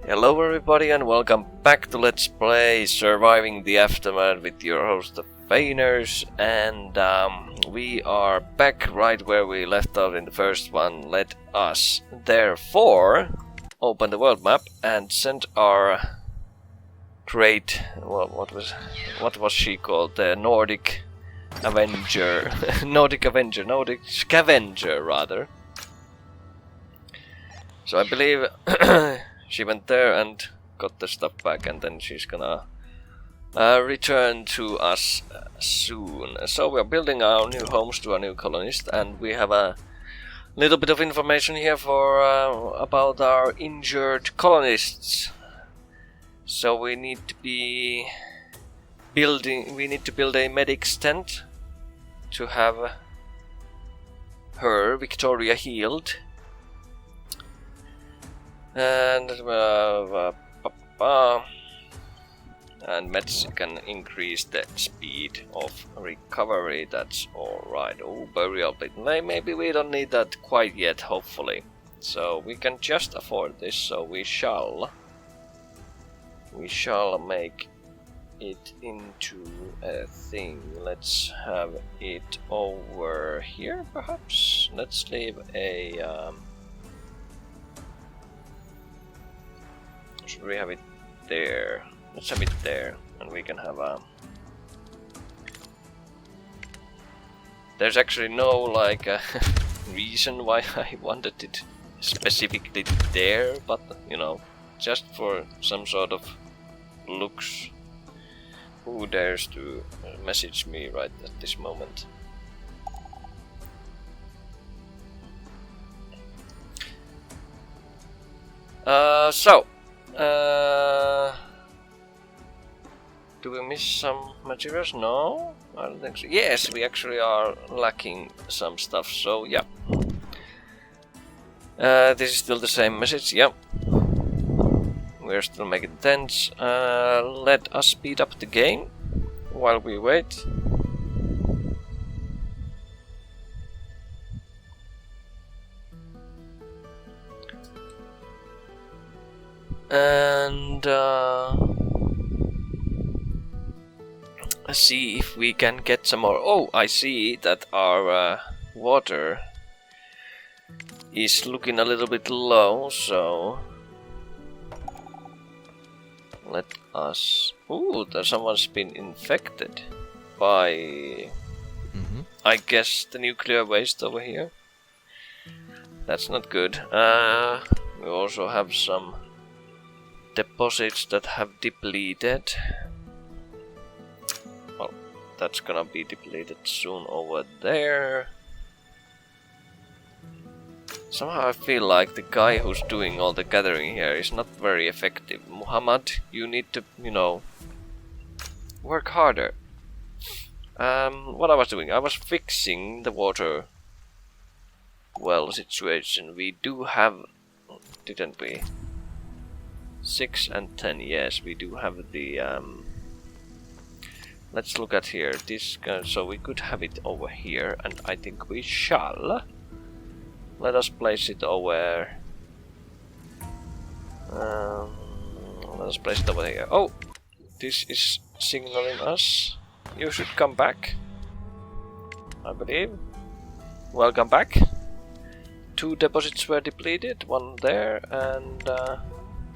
Hello everybody and welcome back to Let's Play Surviving the Aftermath with your host TheFeiners, and we are back right where we left off in the first one. Let us therefore open the world map and send our great, well, what was she called? The Nordic Scavenger rather. So I believe she went there and got the stuff back, and then she's gonna return to us soon. So we're building our new homes to our new colonists, and we have a little bit of information here for about our injured colonists. So we need to build a medic's tent to have her, Victoria, healed. And meds can increase the speed of recovery. That's alright. Oh, burial pit. Maybe we don't need that quite yet, hopefully. So we can just afford this, so we shall make it into a thing. Let's have it over here, perhaps. Let's leave a should we have it there? Let's have it there, and we can have a... There's actually no, like, reason why I wanted it specifically there, but, you know, just for some sort of looks. Who dares to message me right at this moment? Do we miss some materials? No, I don't think so. Yes, we actually are lacking some stuff, so yeah. This is still the same message, yeah. We're still making tents. Let us speed up the game while we wait. And see if we can get some more. Oh, I see that our water is looking a little bit low, so let us... Ooh, someone's been infected by... I guess the nuclear waste over here. That's not good. We also have some deposits that have depleted. Well, that's gonna be depleted soon over there. Somehow I feel like the guy who's doing all the gathering here is not very effective. Muhammad, you need to, you know, work harder. What I was doing, I was fixing the water well situation. We do have, didn't we? 6 and 10, yes, we do have the let's look at here. This so we could have it over here, and I think we shall. Let us place it over. Let us place it over here. Oh, this is signaling us. You should come back, I believe. Welcome back. 2 deposits were depleted. One there, and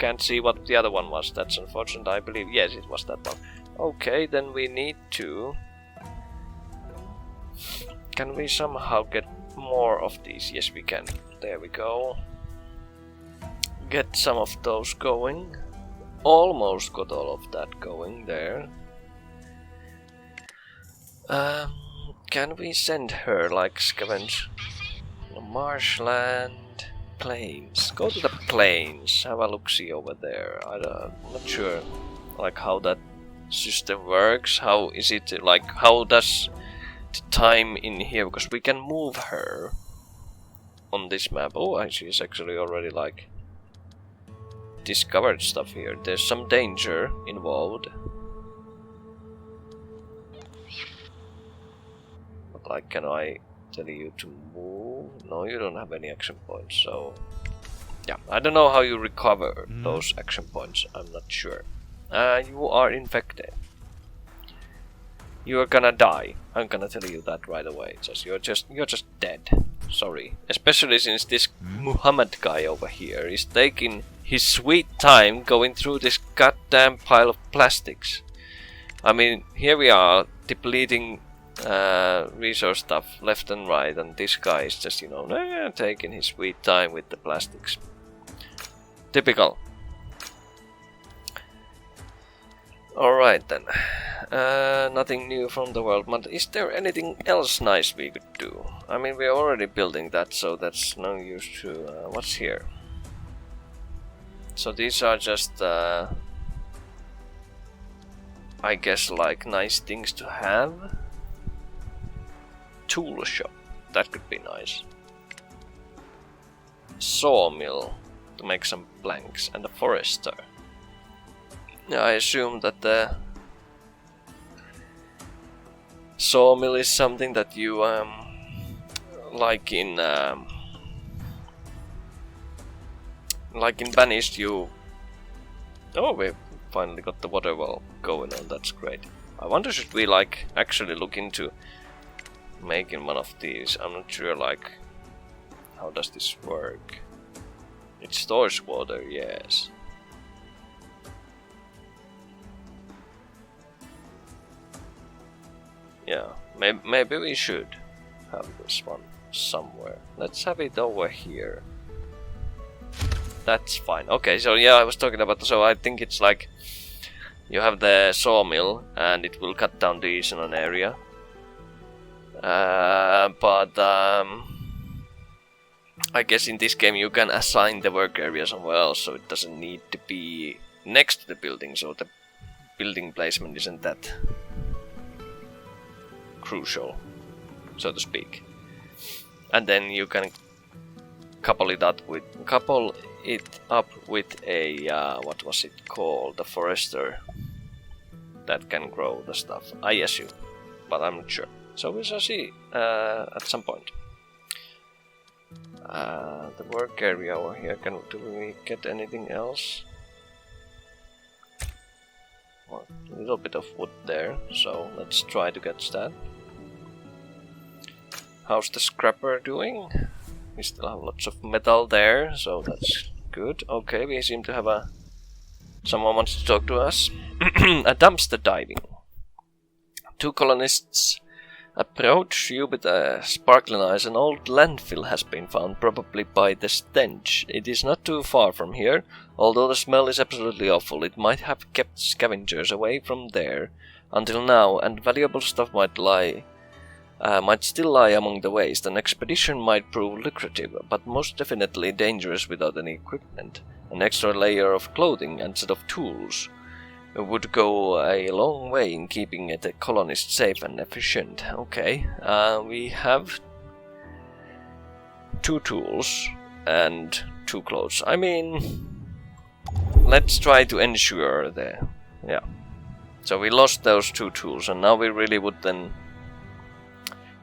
can't see what the other one was. That's unfortunate. I believe, yes, it was that one. Okay, then we need to... Can we somehow get more of these? Yes, we can. There we go. Get some of those going. Almost got all of that going there. Can we send her, like, scavenge? Marshland... Plains. Go to the plains. Have a look-see over there. I'm not sure, like, how that system works. How is it, like, how does the time in here? Because we can move her on this map. Oh, she's actually already, like, discovered stuff here. There's some danger involved. But, like, can I tell you to move? No, you don't have any action points, so Yeah, I don't know how you recover those action points. I'm not sure. You are infected. You are gonna die. I'm gonna tell you that right away. You're just dead. Sorry. Especially since this Muhammad guy over here is taking his sweet time going through this goddamn pile of plastics. I mean, here we are depleting resource stuff left and right, and this guy is just, you know, taking his sweet time with the plastics. Typical. Alright then. Nothing new from the world, but is there anything else nice we could do? I mean, we're already building that, so that's no use to... what's here? So these are just... I guess like nice things to have. Tool shop, that could be nice. Sawmill to make some planks, and a forester. Yeah, I assume that the sawmill is something that you like in Banished. You we finally got the water well going on. That's great. I wonder, should we like actually look into making one of these? I'm not sure, like, how does this work? It stores water, yes. Yeah, maybe we should have this one somewhere. Let's have it over here. That's fine. Okay, so yeah, I was talking about, so I think it's like you have the sawmill and it will cut down these in an area. But I guess in this game you can assign the work area somewhere else, so it doesn't need to be next to the building, so the building placement isn't that crucial, so to speak. And then you can couple it up with a what was it called, the forester that can grow the stuff, I assume, but I'm not sure. So we shall see at some point. The work area over here, do we get anything else? Well, a little bit of wood there, so let's try to get that. How's the scrapper doing? We still have lots of metal there, so that's good. Okay, we seem to have someone wants to talk to us. A dumpster diving. Two colonists approach you with sparkling eyes. An old landfill has been found, probably by the stench. It is not too far from here, although the smell is absolutely awful. It might have kept scavengers away from there until now, and valuable stuff might still lie among the waste. An expedition might prove lucrative, but most definitely dangerous without any equipment. An extra layer of clothing and set of tools would go a long way in keeping the colonists safe and efficient. Okay, we have 2 tools and 2 clothes. I mean, let's try to ensure yeah. So we lost those 2 tools, and now we really would then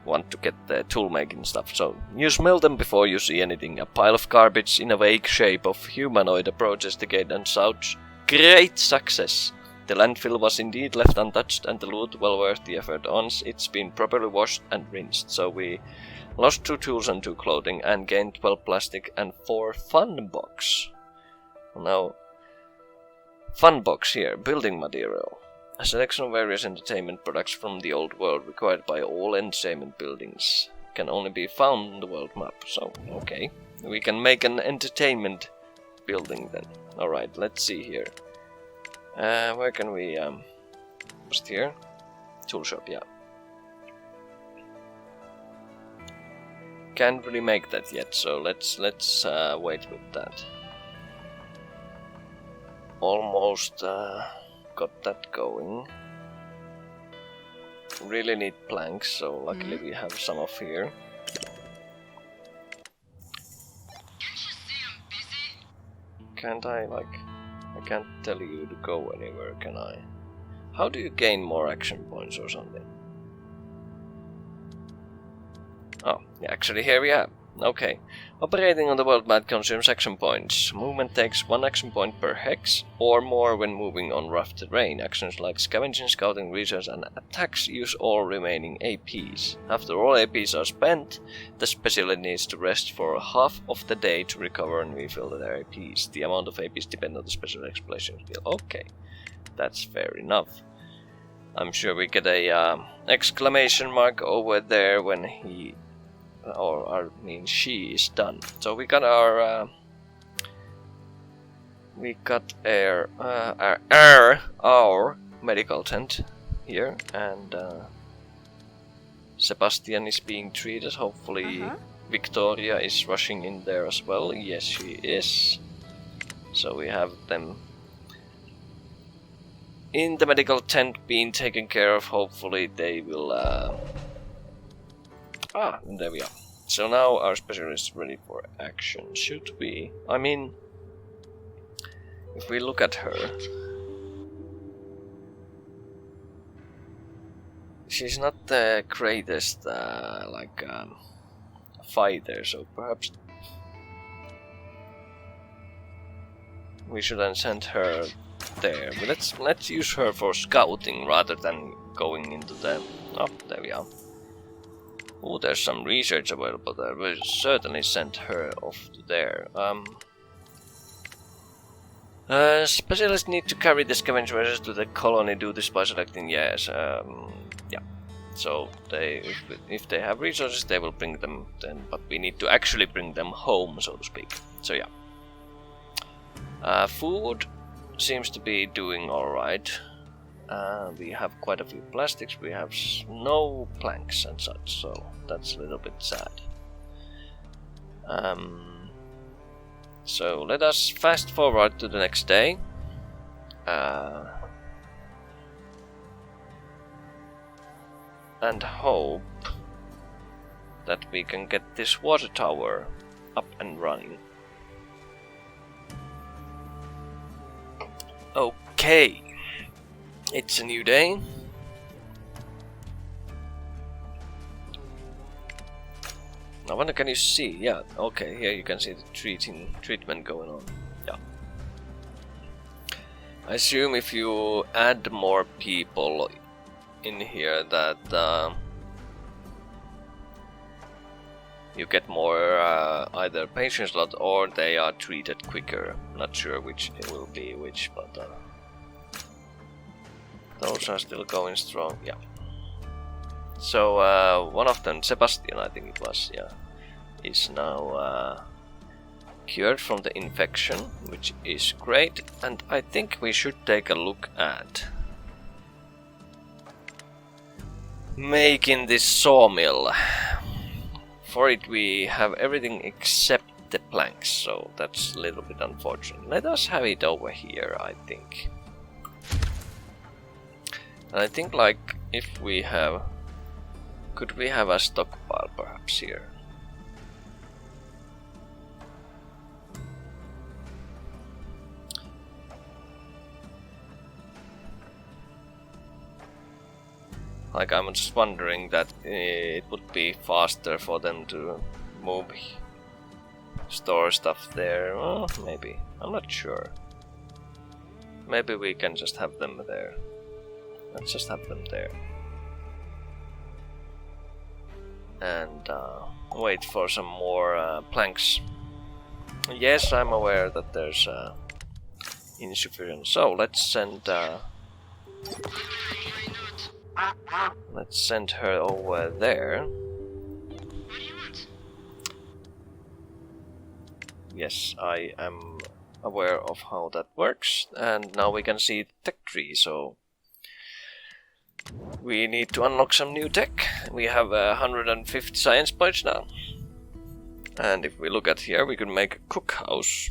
want to get the tool making stuff. So you smell them before you see anything. A pile of garbage in a vague shape of humanoid approaches the gate and shouts, "Great success!" The landfill was indeed left untouched, and the loot well worth the effort once it's been properly washed and rinsed. So we lost 2 tools and 2 clothing, and gained 12 plastic and 4 fun box. Now, fun box here, building material. A selection of various entertainment products from the old world required by all entertainment buildings can only be found on the world map. So, okay, we can make an entertainment building then. Alright, let's see here. Where can we, just here? Tool shop, yeah. Can't really make that yet, so let's wait with that. Almost got that going. Really need planks, so luckily we have some of here. Can't I can't tell you to go anywhere, can I? How do you gain more action points or something? Oh, yeah, actually here we have. Okay. Operating on the world map consumes action points. Movement takes 1 action point per hex or more when moving on rough terrain. Actions like scavenging, scouting, research, and attacks use all remaining APs. After all APs are spent, the specialist needs to rest for half of the day to recover and refill their APs. The amount of APs depends on the special explosion skill. Okay, that's fair enough. I'm sure we get a exclamation mark over there when he... or I mean she is done. So we got our our medical tent here, and Sebastian is being treated. Hopefully Victoria is rushing in there as well. Yes, she is. So we have them in the medical tent being taken care of. Hopefully they will there we are. So now our specialist is ready for action. Should we? I mean, if we look at her, she's not the greatest fighter, so perhaps we shouldn't send her there. But let's use her for scouting rather than going into the... Oh, there we are. Oh, there's some research available there. We'll certainly send her off to there. Specialists need to carry the scavengers to the colony. Do this by selecting yes. Yeah. So if they have resources, they will bring them then. But we need to actually bring them home, so to speak. So yeah. Food seems to be doing all right. We have quite a few plastics, we have no planks and such, so that's a little bit sad. So let us fast forward to the next day. And hope that we can get this water tower up and running. Okay. It's a new day. I wonder, can you see? Yeah, okay, here you can see the treatment going on. Yeah. I assume if you add more people in here that you get more either patient slot or they are treated quicker. Not sure which it will be which, but those are still going strong, yeah. So one of them, Sebastian I think it was, yeah, is now cured from the infection, which is great. And I think we should take a look at making this sawmill. For it we have everything except the planks, so that's a little bit unfortunate. Let us have it over here, I think. And I think, like, if we have... Could we have a stockpile perhaps here? Like, I'm just wondering that it would be faster for them to move, store stuff there. Oh, maybe. I'm not sure. Maybe we can just have them there. Let's just have them there. And wait for some more planks. Yes, I'm aware that there's insufficient. So let's send her over there. Yes, I am aware of how that works, and now we can see the tech tree. So we need to unlock some new tech. We have 150 science points now. And if we look at here, we can make a cookhouse,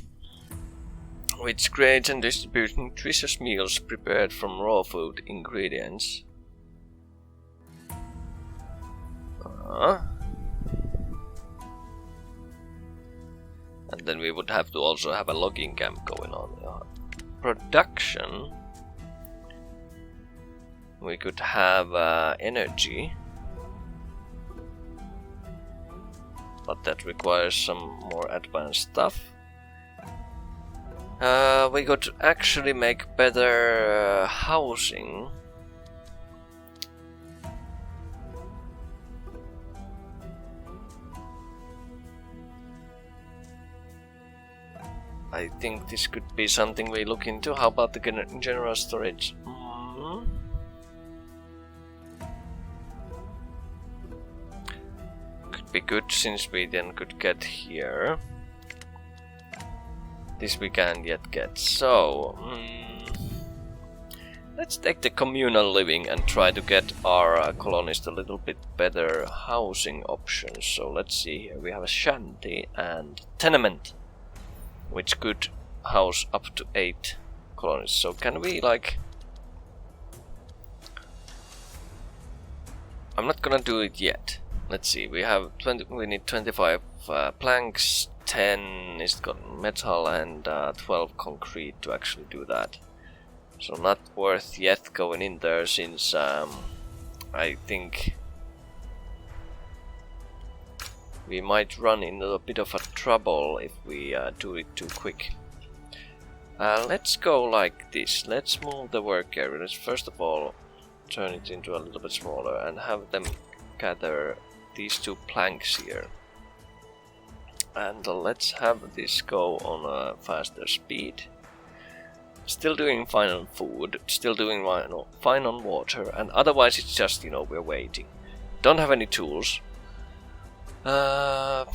which creates and distributes nutritious meals prepared from raw food ingredients. And then we would have to also have a logging camp going on. Production. We could have energy. but that requires some more advanced stuff. We could actually make better housing. I think this could be something we look into. How about the general storage? Could be good since we then could get here. This we can't yet get. So let's take the communal living and try to get our colonist a little bit better housing options. So let's see here. We have a shanty and tenement, which could house up to 8 colonists. So can we like... I'm not gonna do it yet. Let's see, we have 20. We need 25 planks, 10 is got metal, and 12 concrete to actually do that. So not worth yet going in there, since I think we might run into a bit of a trouble if we do it too quick. Let's go like this. Let's move the work area. Let's first of all turn it into a little bit smaller and have them gather these 2 planks here. And let's have this go on a faster speed. Still doing fine on food, still doing fine on water, and otherwise it's just, you know, we're waiting. Don't have any tools. And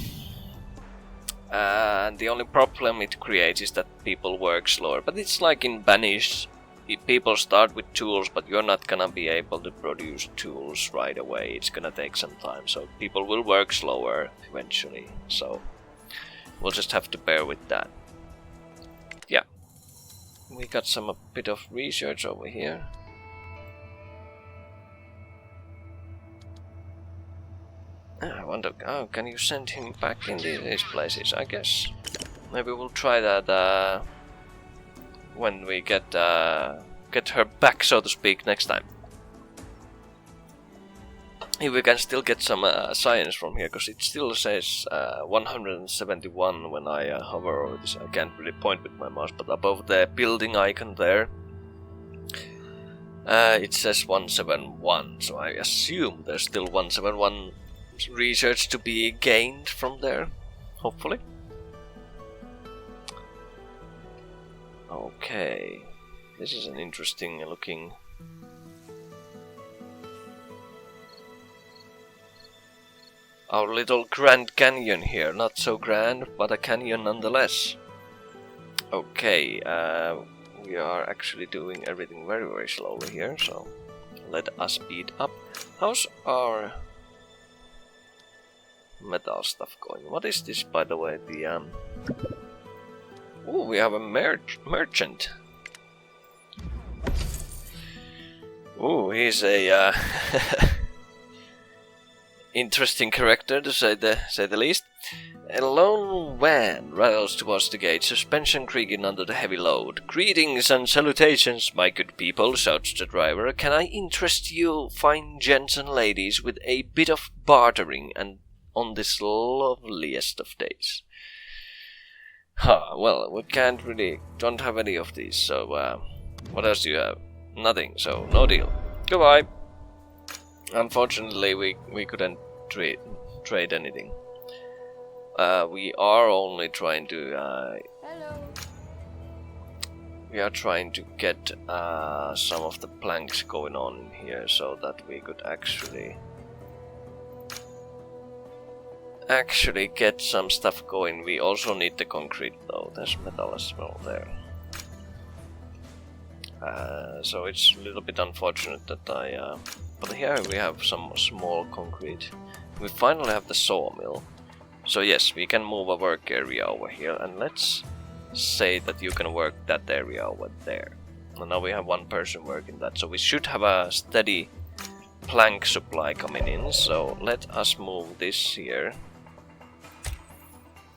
the only problem it creates is that people work slower. But it's like in Banished, people start with tools, but you're not gonna be able to produce tools right away. It's gonna take some time, so people will work slower eventually. So we'll just have to bear with that. Yeah, we got a bit of research over here. I wonder, oh, can you send him back in these places? I guess maybe we'll try that when we get her back, so to speak, next time. If we can still get some science from here, because it still says 171 when I hover over this. I can't really point with my mouse, but above the building icon there, it says 171. So I assume there's still 171 research to be gained from there, hopefully. Okay, this is an interesting looking... Our little Grand Canyon here, not so grand, but a canyon nonetheless. Okay, we are actually doing everything very, very slowly here, so let us speed up. How's our metal stuff going? What is this, by the way? The oh, we have a merchant. Oh, he's a interesting character, to say the least. A lone van rattles towards the gate, suspension creaking under the heavy load. "Greetings and salutations, my good people," shouts the driver. "Can I interest you, fine gents and ladies, with a bit of bartering and on this loveliest of days?" Well, we don't have any of these, so what else do you have? Nothing, so no deal. Goodbye. Unfortunately, we couldn't trade anything. We are only trying to Hello. we are trying to get some of the planks going on in here, so that we could actually get some stuff going. We also need the concrete though. There's metal as well there. So it's a little bit unfortunate that but here we have some small concrete. We finally have the sawmill. So yes, we can move a work area over here, and let's say that you can work that area over there. And now we have one person working that, so we should have a steady plank supply coming in. So let us move this here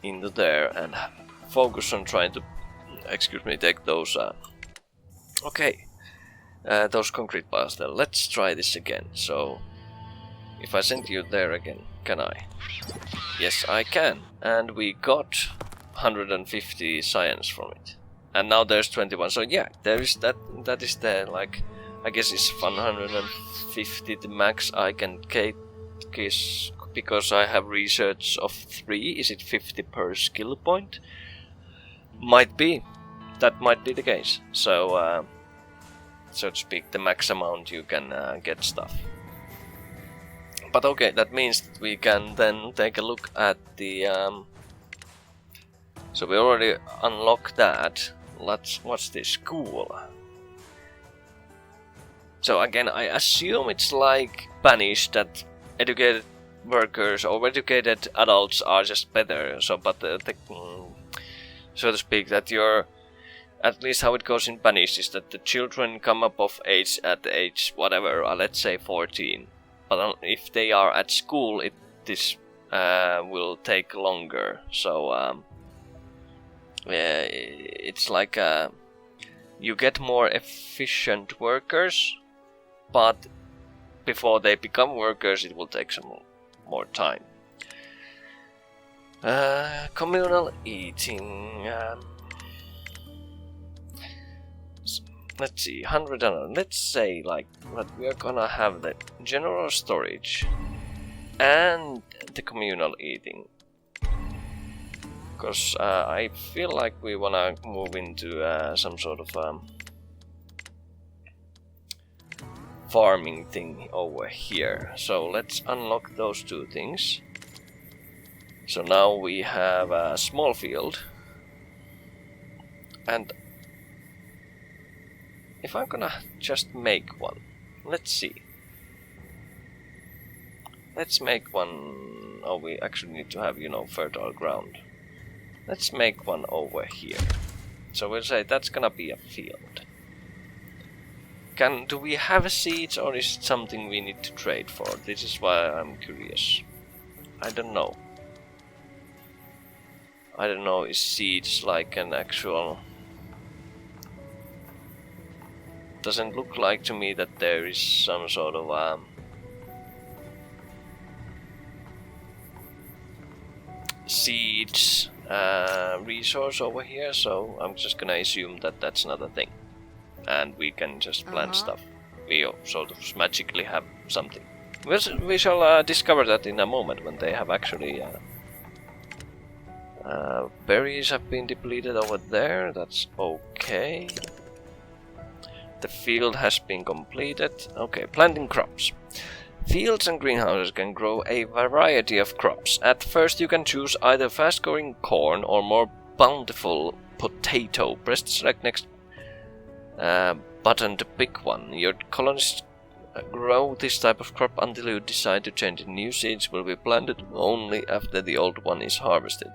into there and focus on trying to, take those those concrete piles there. Let's try this again. So If I send you there again, can I? Yes, I can. And we got 150 science from it. And now there's 21. So yeah, there is that is there, like, I guess it's 150 the max I can get, because I have research of 3. Is it 50 per skill point? Might be. That might be the case. So, so to speak, the max amount you can get stuff. But okay, that means that we can then take a look at the... so we already unlocked that. What's this? School. So again, I assume it's like banished, that educated workers or educated adults are just better. So, but so to speak, that you're, at least how it goes in banished is that the children come up of age at age whatever, let's say 14. But if they are at school, this will take longer. So it's like you get more efficient workers, but before they become workers, it will take some more time. Communal eating. Let's see, 100. Let's say like that we are gonna have the general storage and the communal eating, because I feel like we wanna move into some sort of farming thing over here. So let's unlock those 2 things. So now we have a small field, and if I'm gonna just make one, let's see. Let's make one. Oh, we actually need to have, you know, fertile ground. Let's make one over here. So we'll say that's gonna be a field. Do we have seeds, or is it something we need to trade for? This is why I'm curious. I don't know. I don't know, is seeds like an actual... Doesn't look like to me that there is some sort of seeds resource over here, so I'm just gonna assume that that's not a thing. And we can just plant stuff. We sort of magically have something. We shall discover that in a moment when they have actually... berries have been depleted over there, that's okay. The field has been completed. Okay, planting crops. Fields and greenhouses can grow a variety of crops. At first you can choose either fast-growing corn or more bountiful potato. Press the select next button to pick one. Your colonists grow this type of crop until you decide to change it. New seeds will be planted only after the old one is harvested.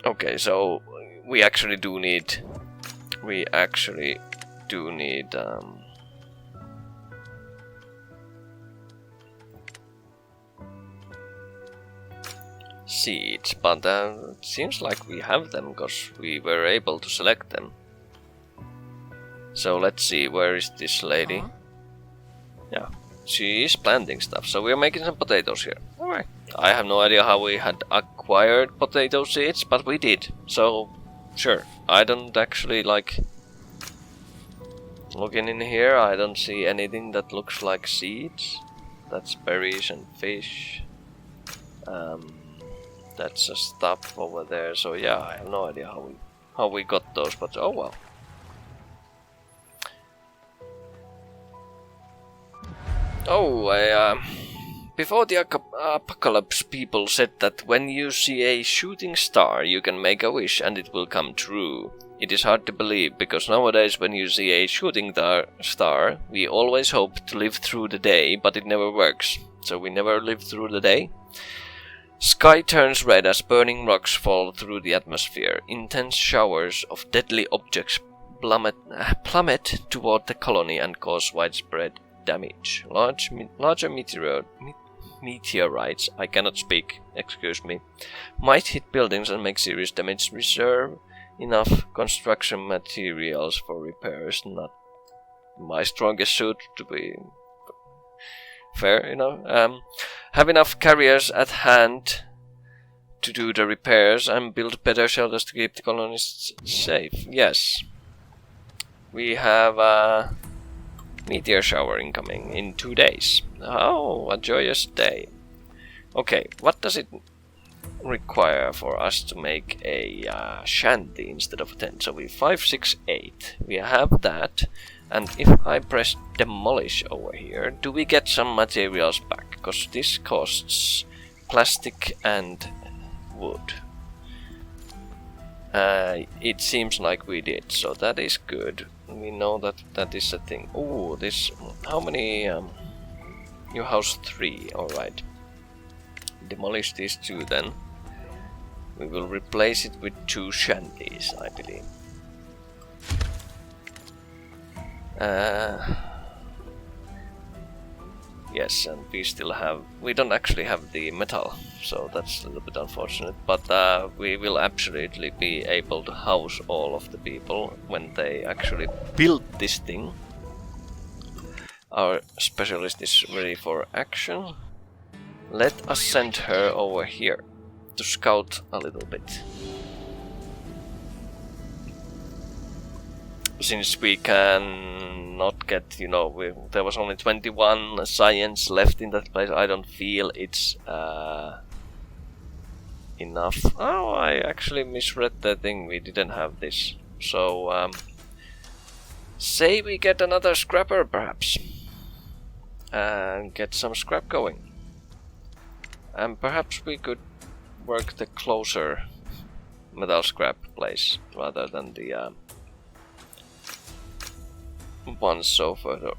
Okay, so we actually do need... seeds, but it seems like we have them because we were able to select them. So let's see, where is this lady? Yeah, she is planting stuff, so we are making some potatoes here. Alright. I have no idea how we had acquired potato seeds, but we did, so sure. I don't actually like... Looking in here, I don't see anything that looks like seeds. That's berries and fish. That's a stuff over there, so yeah, I have no idea how we got those, but oh well. Oh, before the apocalypse, people said that when you see a shooting star, you can make a wish and it will come true. It is hard to believe, because nowadays when you see a shooting star, we always hope to live through the day, but it never works. So we never live through the day. Sky turns red as burning rocks fall through the atmosphere. Intense showers of deadly objects plummet toward the colony and cause widespread damage. Larger meteorites, I cannot speak, excuse me, might hit buildings and make serious damage. Reserve enough construction materials for repairs. Not my strongest suit, to be fair, you know. Have enough carriers at hand to do the repairs and build better shelters to keep the colonists safe. Yes. We have a meteor shower incoming in 2 days. Oh, a joyous day. Okay, what does it require for us to make a shanty instead of a tent? So we 5, 6, 8. We have that. And if I press demolish over here, do we get some materials back? Because this costs plastic and wood. It seems like we did, so that is good. We know that that is a thing. Oh, this. How many? You house 3. All right. Demolish these 2 then. We will replace it with 2 shanties, I believe. Yes, and we still have... We don't actually have the metal, so that's a little bit unfortunate. But we will absolutely be able to house all of the people when they actually build this thing. Our specialist is ready for action. Let us send her over here to scout a little bit. Since we can not get, you know, there was only 21 science left in that place, I don't feel it's enough. Oh, I actually misread the thing, we didn't have this. So, say we get another scrapper perhaps. And get some scrap going. And perhaps we could work the closer metal scrap place rather than the ones so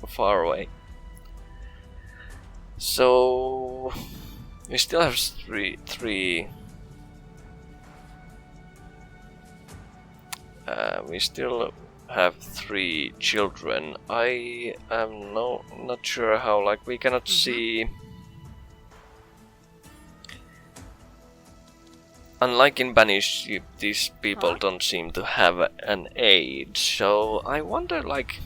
far away. So we still have three. We still have 3 children. I am not sure how. Like we cannot see. Unlike in Banish, these people don't seem to have an age. So I wonder, like,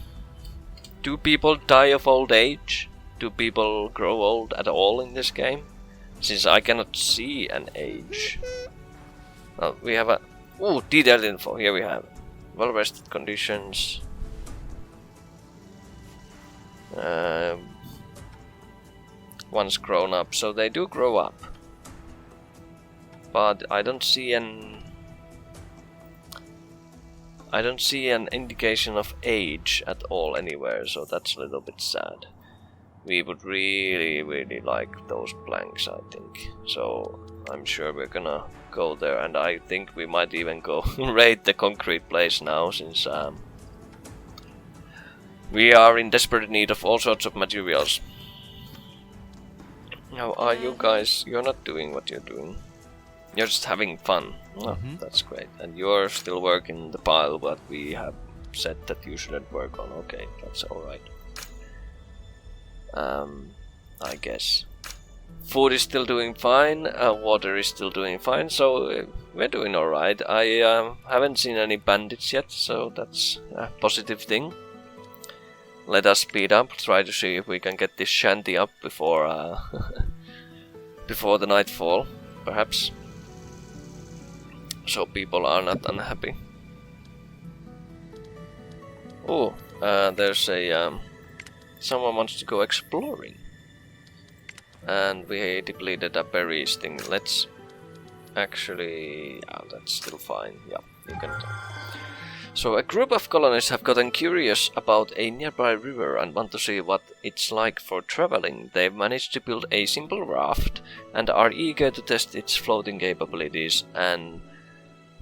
do people die of old age? Do people grow old at all in this game? Since I cannot see an age. Well, we have a... Ooh, detailed info. Here we have. Well-rested conditions. Once grown up. So they do grow up. But I don't see an indication of age at all anywhere, so that's a little bit sad. We would really like those planks, I think. So I'm sure we're gonna go there, and I think we might even go raid the concrete place now, since we are in desperate need of all sorts of materials. How are you guys? You're not doing what you're doing. You're just having fun. Oh, that's great. And you're still working the pile that we have said that you shouldn't work on. Okay, that's alright. I guess. Food is still doing fine. Water is still doing fine. So we're doing alright. I haven't seen any bandits yet, so that's a positive thing. Let us speed up. Try to see if we can get this shanty up before before the nightfall, perhaps. So people are not unhappy. Oh, there's a someone wants to go exploring, and we depleted a berries thing. Let's actually, yeah, that's still fine. Yeah, you can. So a group of colonists have gotten curious about a nearby river and want to see what it's like for traveling. They've managed to build a simple raft and are eager to test its floating capabilities and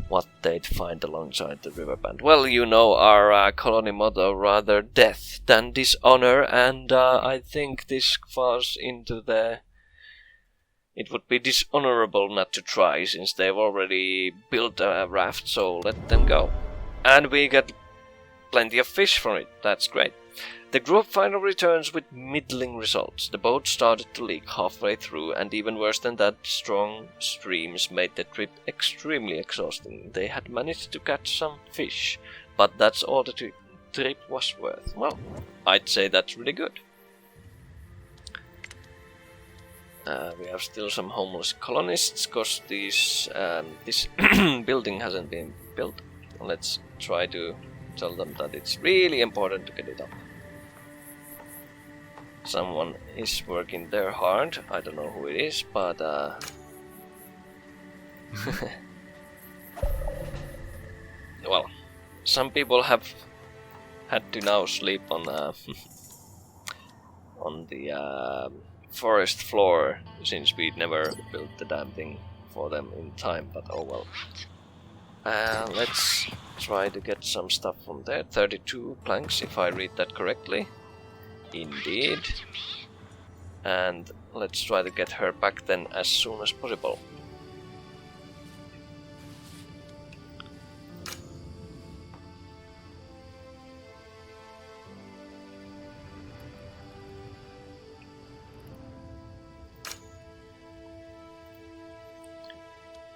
what they'd find alongside the riverband. Well, you know our colony motto, rather death than dishonor, and I think this falls into the... It would be dishonorable not to try, since they've already built a raft, so let them go. And we get plenty of fish from it, that's great. The group finally returns with middling results. The boat started to leak halfway through, and even worse than that, strong streams made the trip extremely exhausting. They had managed to catch some fish, but that's all the trip was worth. Well, I'd say that's really good. We have still some homeless colonists, cause this building hasn't been built. Let's try to tell them that it's really important to get it up. Someone is working there hard. I don't know who it is, but well, some people have had to now sleep on on the forest floor since we never built the damn thing for them in time. But oh well. Let's try to get some stuff from there. 32 planks, if I read that correctly. Indeed. And let's try to get her back then as soon as possible.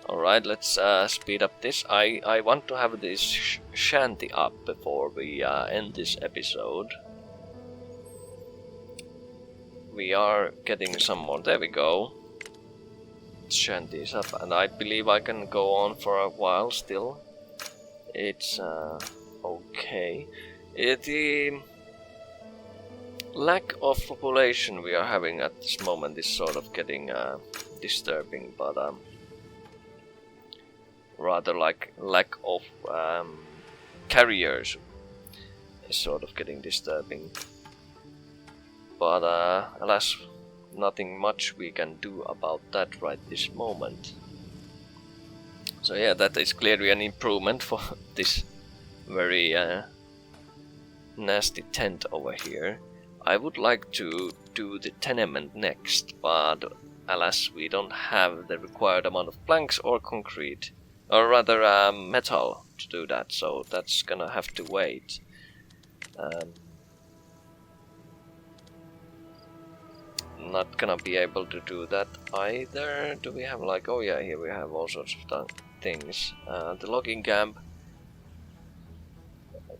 Alright, let's speed up this. I want to have this shanty up before we end this episode. We are getting some more. There we go. Shanty is up, and I believe I can go on for a while still. It's okay. The lack of population we are having at this moment is sort of getting disturbing, but rather like lack of carriers is sort of getting disturbing. But alas, nothing much we can do about that right this moment. So yeah, that is clearly an improvement for this very nasty tent over here. I would like to do the tenement next, but alas, we don't have the required amount of planks or concrete, or rather metal to do that, so that's gonna have to wait. Not gonna be able to do that either. Do we have like, oh yeah, here we have all sorts of things. The logging camp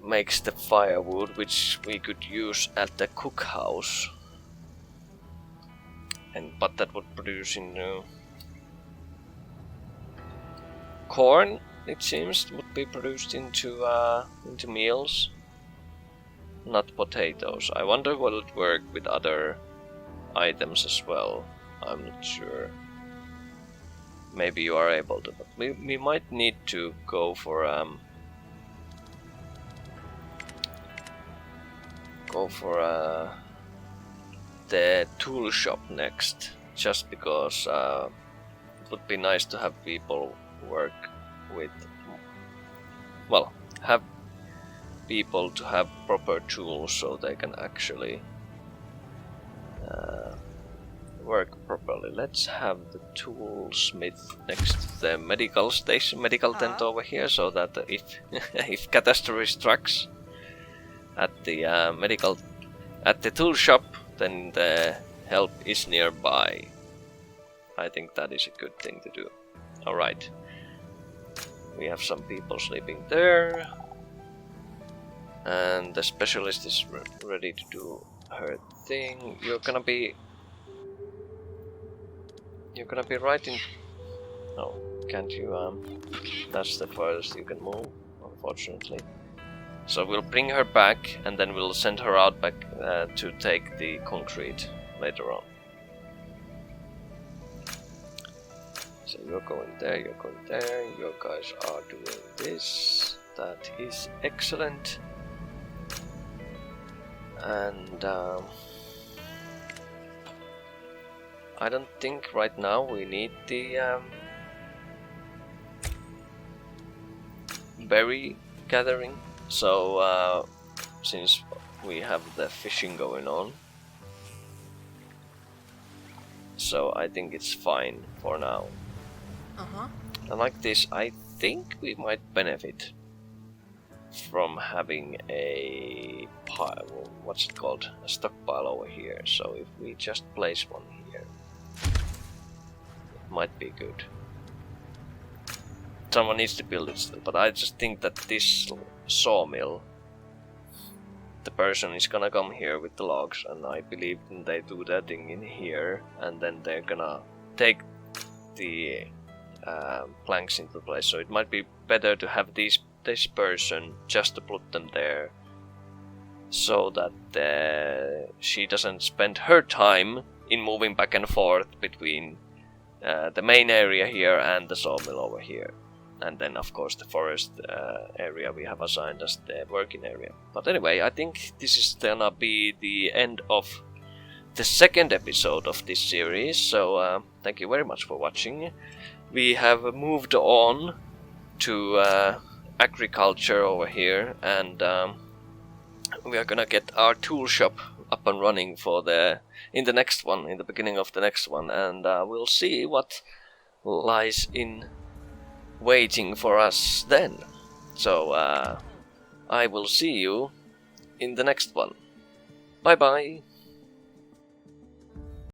makes the firewood, which we could use at the cookhouse, but that would produce in corn. It seems would be produced into meals, not potatoes. I wonder will it work with other items as well. I'm not sure. Maybe you are able to, but we might need to go for the tool shop next, just because it would be nice to have people work with, well, have people to have proper tools so they can actually work properly. Let's have the toolsmith next to the medical station, medical tent over here, so that if if catastrophe strikes at the at the tool shop, then the help is nearby. I think that is a good thing to do. Alright. We have some people sleeping there. And the specialist is ready to do her thing. You're gonna be right in... No, can't you that's the furthest you can move, unfortunately. So we'll bring her back, and then we'll send her out back to take the concrete later on. So you're going there, you're going there, you guys are doing this. That is excellent. And I don't think right now we need the berry gathering. So since we have the fishing going on, so I think it's fine for now. And like this, I think we might benefit from having a pile, what's it called, a stockpile over here. So if we just place one here, it might be good. Someone needs to build it still, but I just think that this sawmill the person is gonna come here with the logs, and I believe they do that thing in here, and then they're gonna take the planks into place. So it might be better to have this person just to put them there, so that she doesn't spend her time in moving back and forth between the main area here and the sawmill over here. And then of course the forest area we have assigned as the working area. But anyway, I think this is gonna be the end of the second episode of this series, so thank you very much for watching. We have moved on to agriculture over here, and we are gonna get our tool shop up and running in the next one, in the beginning of the next one, and we'll see what lies in waiting for us then. So I will see you in the next one. Bye bye.